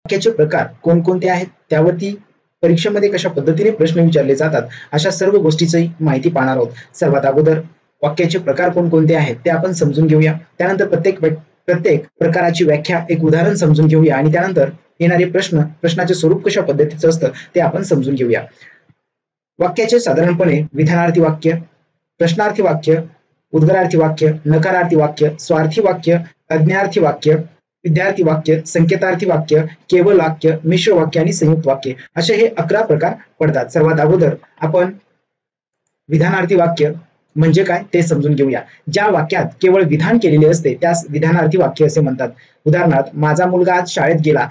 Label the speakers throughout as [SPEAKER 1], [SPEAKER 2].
[SPEAKER 1] वाक्याचे प्रकार कोणकोणते आहेत, त्यावरती परीक्षेमध्ये कशा पद्धतीने प्रश्न विचारले जातात, अशा सर्व गोष्टीची माहिती पाहणार आहोत. सर्वात अगोदर वाक्याचे प्रकार कोणकोणते आहेत ते आपण समजून घेऊया. त्यानंतर प्रत्येक प्रकाराची व्याख्या, एक उदाहरण समजून घेऊया आणि त्यानंतर येणारे प्रश्नाचे स्वरूप कशा पद्धतीचं असतं ते आपण समजून घेऊया. वाक्याचे साधारणपणे विधानार्थी वाक्य, प्रश्नार्थी वाक्य, उद्गारार्थी वाक्य, नकारार्थी वाक्य, स्वार्थी वाक्य, आज्ञार्थी वाक्य, विद्यार्थी वाक्य, संकेतार्थी वाक्य, केवळ वाक्य, मिश्र वाक्य आणि संयुक्त वाक्य असे हे 11 प्रकार पडतात. सर्वात अगोदर आपण विधानार्थी वाक्य म्हणजे काय ते समजून घेऊया. ज्या वाक्यात केवळ विधान केलेले असते त्यास विधानार्थी वाक्य असे म्हणतात. उदाहरणार्थ, माझा मुलगा आज शाळेत गेला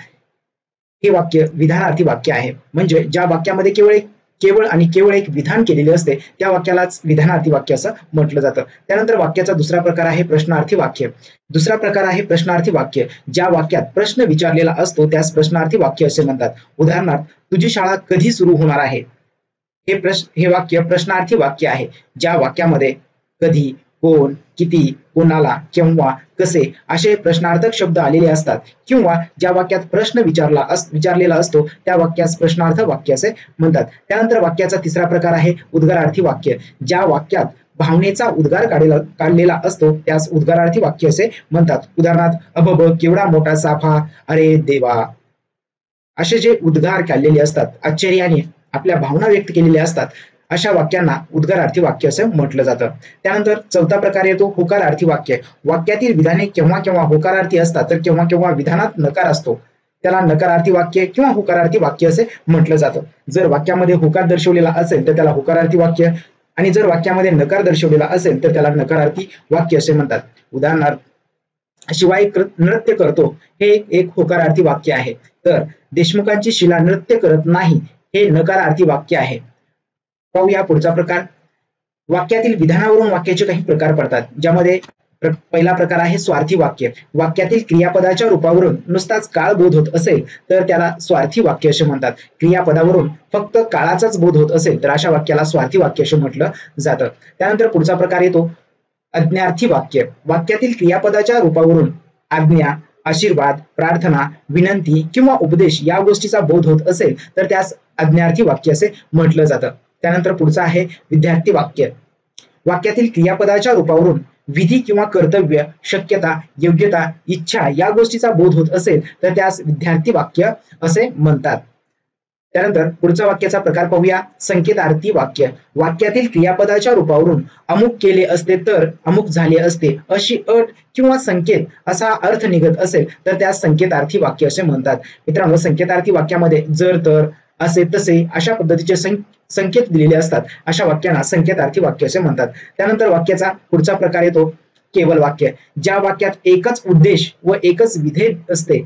[SPEAKER 1] हे वाक्य विधानार्थी वाक्य आहे. म्हणजे ज्या वाक्यामध्ये केवळ एक विधान केलेले असते त्या वाक्यालाच विधानार्थी वाक्य असं म्हटलं जातं. त्यानंतर वाक्याचा दुसरा प्रकार आहे प्रश्नार्थी वाक्य. दुसरा प्रकार आहे प्रश्नार्थी वाक्य. ज्या वाक्यात प्रश्न विचारलेला असतो त्यास प्रश्नार्थी वाक्य असे म्हणतात. उदाहरणार्थ, तुझी शाळा कधी सुरू होणार आहे हे वाक्य प्रश्नार्थी वाक्य आहे. ज्या वाक्यामध्ये कधी, कोण, किती, कोणाला, केव्हा, कसे असे प्रश्नार्थक शब्द आलेले असतात किंवा ज्या वाक्यात प्रश्न विचारलेला असतो त्या वाक्यास प्रश्नार्थ वाक्य असे म्हणतात. त्यानंतर वाक्याचा तिसरा प्रकार आहे उद्गारार्थी वाक्य. ज्या वाक्यात भावनेचा उद्गार काढलेला असतो त्यास उद्गारार्थी वाक्य असे म्हणतात. उदाहरणार्थ, अबब केवढा मोठा साफा, अरे देवा असे जे उद्गार काढलेले असतात, आश्चर्याने आपल्या भावना व्यक्त केलेल्या असतात, अशा वाक्यांना उद्गारार्थी वाक्य असं म्हटलं जातं. त्यानंतर चौथा प्रकार येतो होकारार्थी वाक्य. वाक्यातील विधाने केव्हा केव्हा होकारार्थी असतात तर केव्हा केव्हा विधानात नकार असतो. त्याला नकारार्थी वाक्य किंवा होकारार्थी वाक्य असे म्हटलं जातं. जर वाक्यामध्ये होकार दर्शवलेला असेल तर त्याला होकारार्थी वाक्य आणि जर वाक्यामध्ये नकार दर्शवलेला असेल तर त्याला नकारार्थी वाक्य असे म्हणतात. उदाहरणार्थ, शिवाय नृत्य करतो हे एक होकारार्थी वाक्य आहे, तर देशमुखांची शिला नृत्य करत नाही हे नकारार्थी वाक्य आहे. पाहूया पुढचा प्रकार. वाक्यातील विधानावरून वाक्याचे काही प्रकार पडतात, ज्यामध्ये पहिला प्रकार आहे स्वार्थी वाक्य. वाक्यातील क्रियापदाच्या रूपावरून नुसताच काळ बोध होत असेल तर त्याला स्वार्थी वाक्य असे म्हणतात. क्रियापदावरून फक्त काळाचाच बोध होत असेल तर अशा वाक्याला स्वार्थी वाक्य असे म्हटलं जातं. त्यानंतर पुढचा प्रकार येतो आज्ञार्थी वाक्य. वाक्यातील क्रियापदाच्या रूपावरून आज्ञा, आशीर्वाद, प्रार्थना, विनंती किंवा उपदेश या गोष्टीचा बोध होत असेल तर त्यास आज्ञार्थी वाक्य असे म्हटलं जातं. त्यानंतर पुढचं आहे विद्यार्थी वाक्य. वाक्यातील क्रियापदाच्या रूपावरून विधी किंवा कर्तव्य, शक्यता, योग्यता, इच्छा या गोष्टीचा बोध होत असेल तर त्यास विद्यार्थी वाक्य असे म्हणतात. त्यानंतर पुढचा वाक्याचा प्रकार पाहूया संकेतार्थी वाक्य. वाक्यातील क्रियापदाच्या रूपावरून अमुक केले असते तर अमुक झाले असते अशी अट किंवा संकेत असा अर्थ निघत असेल तर त्यास संकेतार्थी वाक्य असे म्हणतात. मित्रांनो, संकेतार्थी वाक्यामध्ये जर, तर, असे, तसे अशा पद्धतीचे संकेत दिलेले असतात. अशा वाक्यांना संकेतार्थी वाक्य असे म्हणतात. त्यानंतर वाक्याचा पुढचा प्रकार येतो केवळ वाक्य. ज्या वाक्यात एकच उद्देश व एकच विधेय असते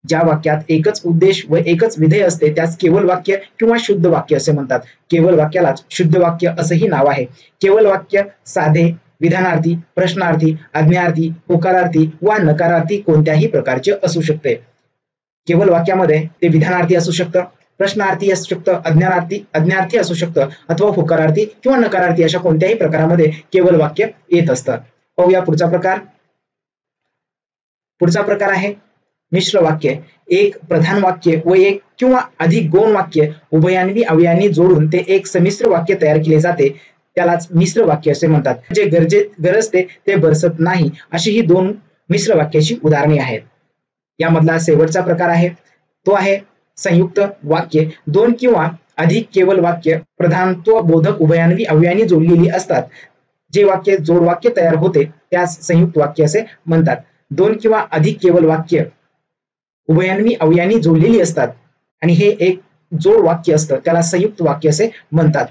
[SPEAKER 1] ज्या वाक्यात एकच उद्देश व एकच विधेय असते त्यास केवळ वाक्य किंवा शुद्ध वाक्य असे म्हणतात. केवळ वाक्यालाच शुद्ध वाक्य असंही नाव आहे. केवळ वाक्य साधे, विधानार्थी, प्रश्नार्थी, आज्ञार्थी, होकारार्थी वा नकारार्थी कोणत्याही प्रकारचे असू शकते. केवळ वाक्यामध्ये ते विधानार्थी असू शकतं, प्रश्नार्थी असू शकतं, आज्ञार्थी असू शकतं अथवा होकारार्थी किंवा नकारार्थी अशा कोणत्याही प्रकारामध्ये केवळ वाक्य येत असतं. पाहूया पुढचा प्रकार. पुढचा प्रकार आहे मिश्र वाक्य. एक प्रधान वाक्य व एक किंवा अधिक गौण वाक्य उभयान्वी अवयवांनी जोडून ते एक संमिश्र वाक्य तयार केले जाते त्यालाच मिश्र वाक्य असे म्हणतात. जे गरजते ते बरसत नाही अशी ही दोन मिश्र वाक्याची उदाहरणे आहेत. यामधला शेवटचा प्रकार आहे तो आहे संयुक्त वाक्य. दोन किंवा अधिक केवळ वाक्य प्रधानत्व बोधक उभयान्वी अवयवांनी जोडलेली असतात. जे वाक्य जोड वाक्य तयार होते त्यास संयुक्त वाक्य असे म्हणतात. दोन किंवा अधिक केवळ वाक्य उभयान्वी अवयवांनी जोडलेली असतात आणि हे एक जोड वाक्य असतं त्याला संयुक्त वाक्य असे म्हणतात.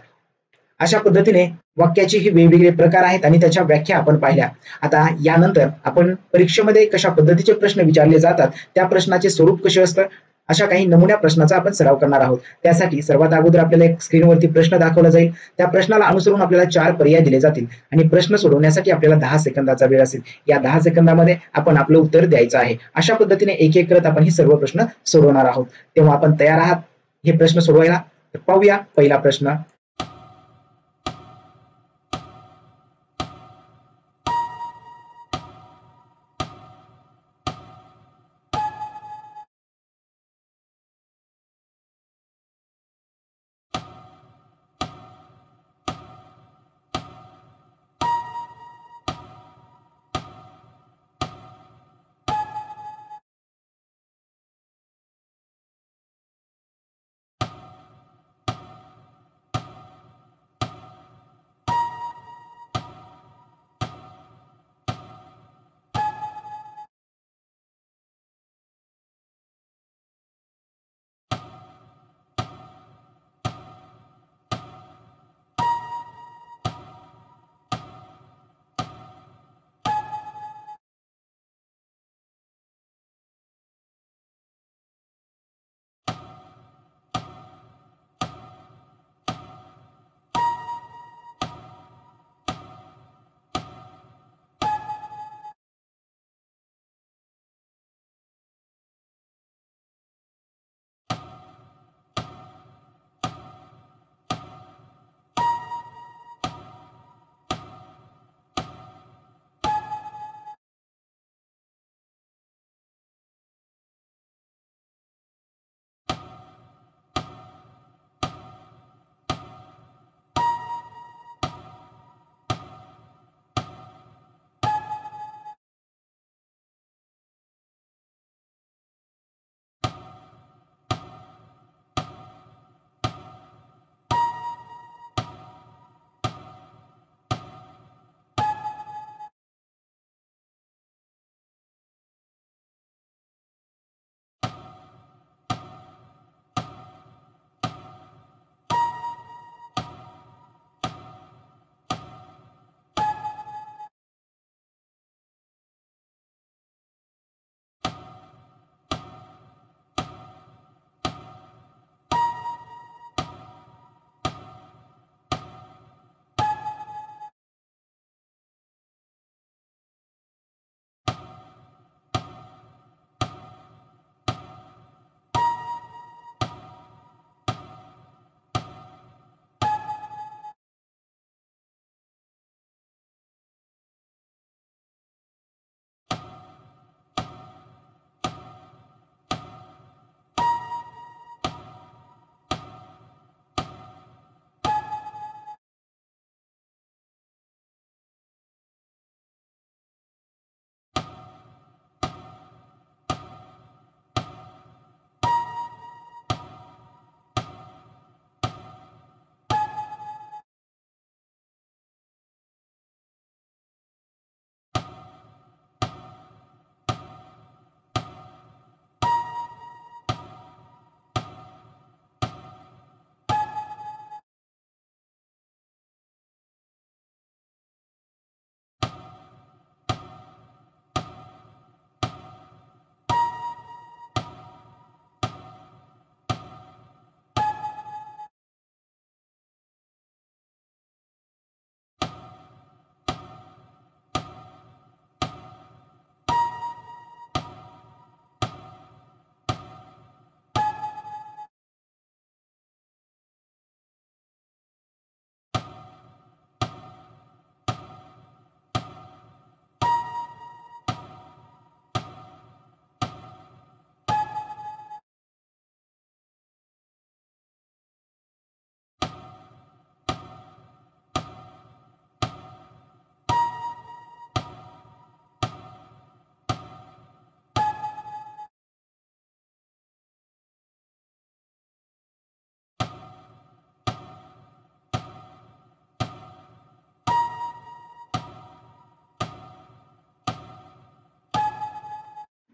[SPEAKER 1] अशा पद्धतीने वाक्याचे हे वेगवेगळे प्रकार आहेत आणि त्याच्या व्याख्या आपण पाहिल्या. आता यानंतर आपण परीक्षेमध्ये कशा पद्धतीचे प्रश्न विचारले जातात, त्या प्रश्नाचे स्वरूप कसे असतं, अशा काही नमुन्या प्रश्नाचा आपण सराव करणार आहोत. त्यासाठी सर्वात अगोदर आपल्याला एक स्क्रीनवरती प्रश्न दाखवला जाईल. त्या प्रश्नाला अनुसरून आपल्याला 4 पर्याय दिले जातील आणि प्रश्न सोडवण्यासाठी आपल्याला 10 सेकंदाचा वेळ असेल. या 10 सेकंदामध्ये आपण आपलं उत्तर द्यायचं आहे. अशा पद्धतीने एक एक करत आपण हे सर्व प्रश्न सोडवणार आहोत. तेव्हा आपण तयार आहात हे प्रश्न सोडवायला? तर पाहूया पहिला प्रश्न.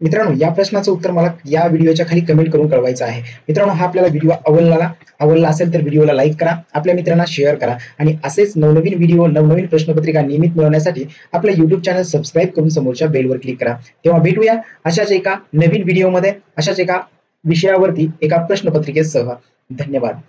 [SPEAKER 1] मित्रांनो, या प्रश्नाचं उत्तर मला या व्हिडिओच्या खाली कमेंट करून कळवायचं आहे. मित्रांनो, हा आपल्याला व्हिडिओ आवडला असेल तर व्हिडिओला लाईक करा, आपल्या मित्रांना शेअर करा आणि असेच नवनवीन व्हिडिओ, नवनवीन प्रश्नपत्रिका नियमित मिळवण्यासाठी आपलं YouTube चॅनल सबस्क्राईब करून समोरच्या बेलवर क्लिक करा. तेव्हा भेटूया अशाच एका नवीन व्हिडिओमध्ये, अशाच एका विषयावरती, एका प्रश्नपत्रिकेसह. धन्यवाद.